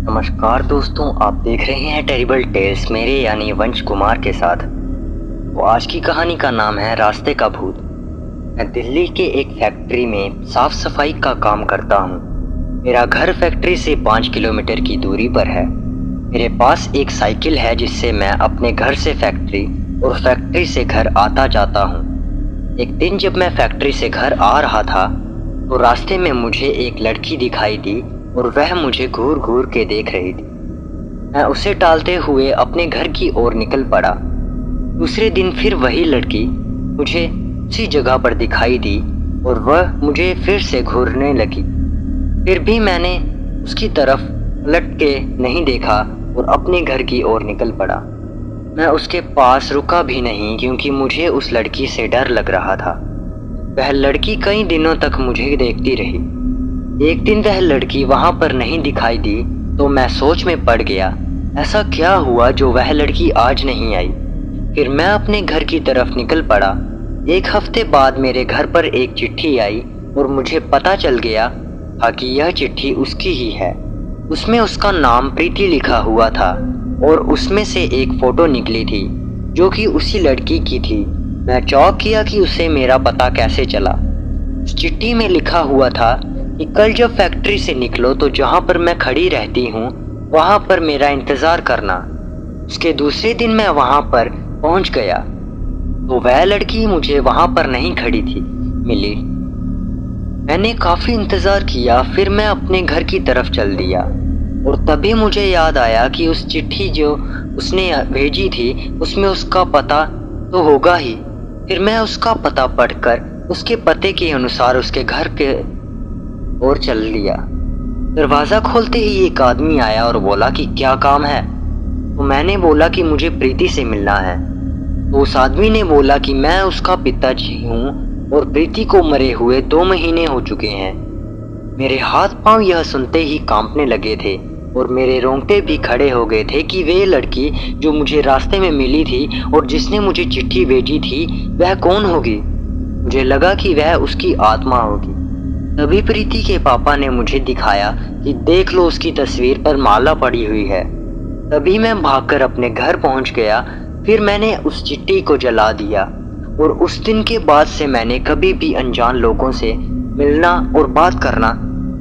नमस्कार दोस्तों, आप देख रहे हैं टेरिबल टेल्स मेरे यानी वंश कुमार के साथ। तो आज की कहानी का नाम है रास्ते का भूत। मैं दिल्ली के एक फैक्ट्री में साफ सफाई का काम करता हूँ। मेरा घर फैक्ट्री से 5 किलोमीटर की दूरी पर है। मेरे पास एक साइकिल है जिससे मैं अपने घर से फैक्ट्री और फैक्ट्री से घर आता जाता हूँ। एक दिन जब मैं फैक्ट्री से घर आ रहा था तो रास्ते में मुझे एक लड़की दिखाई दी और वह मुझे घूर घूर के देख रही थी। मैं उसे टालते हुए अपने घर की ओर निकल पड़ा। दूसरे दिन फिर वही लड़की मुझे उसी जगह पर दिखाई दी और वह मुझे फिर से घूरने लगी। फिर भी मैंने उसकी तरफ पलट के नहीं देखा और अपने घर की ओर निकल पड़ा। मैं उसके पास रुका भी नहीं क्योंकि मुझे उस लड़की से डर लग रहा था। वह लड़की कई दिनों तक मुझे देखती रही। एक दिन वह लड़की वहां पर नहीं दिखाई दी तो मैं सोच में पड़ गया, ऐसा क्या हुआ जो वह लड़की आज नहीं आई। फिर मैं अपने घर की तरफ निकल पड़ा। एक हफ्ते बाद मेरे घर पर एक चिट्ठी आई और मुझे पता चल गया था कि यह चिट्ठी उसकी ही है। उसमें उसका नाम प्रीति लिखा हुआ था और उसमें से एक फोटो निकली थी जो कि उसी लड़की की थी। मैं चौंक गया कि उसे मेरा पता कैसे चला। उस चिट्ठी में लिखा हुआ था कि कल जब फैक्ट्री से निकलो तो जहां पर मैं खड़ी रहती हूँ वहां पर मेरा इंतजार करना। उसके दूसरे दिन मैं वहां पर पहुंच गया तो वह लड़की मुझे वहां पर नहीं खड़ी थी मिली। मैंने काफी इंतजार किया, फिर मैं अपने घर की तरफ चल दिया और तभी मुझे याद आया कि उस चिट्ठी जो उसने भेजी थी उसमें उसका पता तो होगा ही। फिर मैं उसका पता पढ़कर उसके पते के अनुसार उसके घर के और चल लिया। दरवाजा खोलते ही एक आदमी आया और बोला कि क्या काम है। तो मैंने बोला कि मुझे प्रीति से मिलना है। तो उस आदमी ने बोला कि मैं उसका पिताजी हूँ और प्रीति को मरे हुए 2 महीने हो चुके हैं। मेरे हाथ पांव यह सुनते ही कांपने लगे थे और मेरे रोंगटे भी खड़े हो गए थे कि वे लड़की जो मुझे रास्ते में मिली थी और जिसने मुझे चिट्ठी भेजी थी वह कौन होगी। मुझे लगा कि वह उसकी आत्मा होगी। तभी प्रीति के पापा ने मुझे दिखाया कि देख लो उसकी तस्वीर पर माला पड़ी हुई है। तभी मैं भागकर अपने घर पहुंच गया। फिर मैंने उस चिट्ठी को जला दिया और उस दिन के बाद से मैंने कभी भी अनजान लोगों से मिलना और बात करना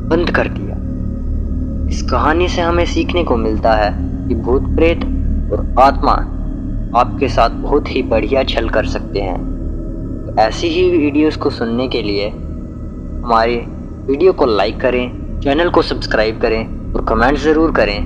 बंद कर दिया। इस कहानी से हमें सीखने को मिलता है कि भूत प्रेत और आत्मा आपके साथ बहुत ही बढ़िया छल कर सकते हैं। तो ऐसी ही वीडियोस को सुनने के लिए हमारे वीडियो को लाइक करें, चैनल को सब्सक्राइब करें और कमेंट ज़रूर करें।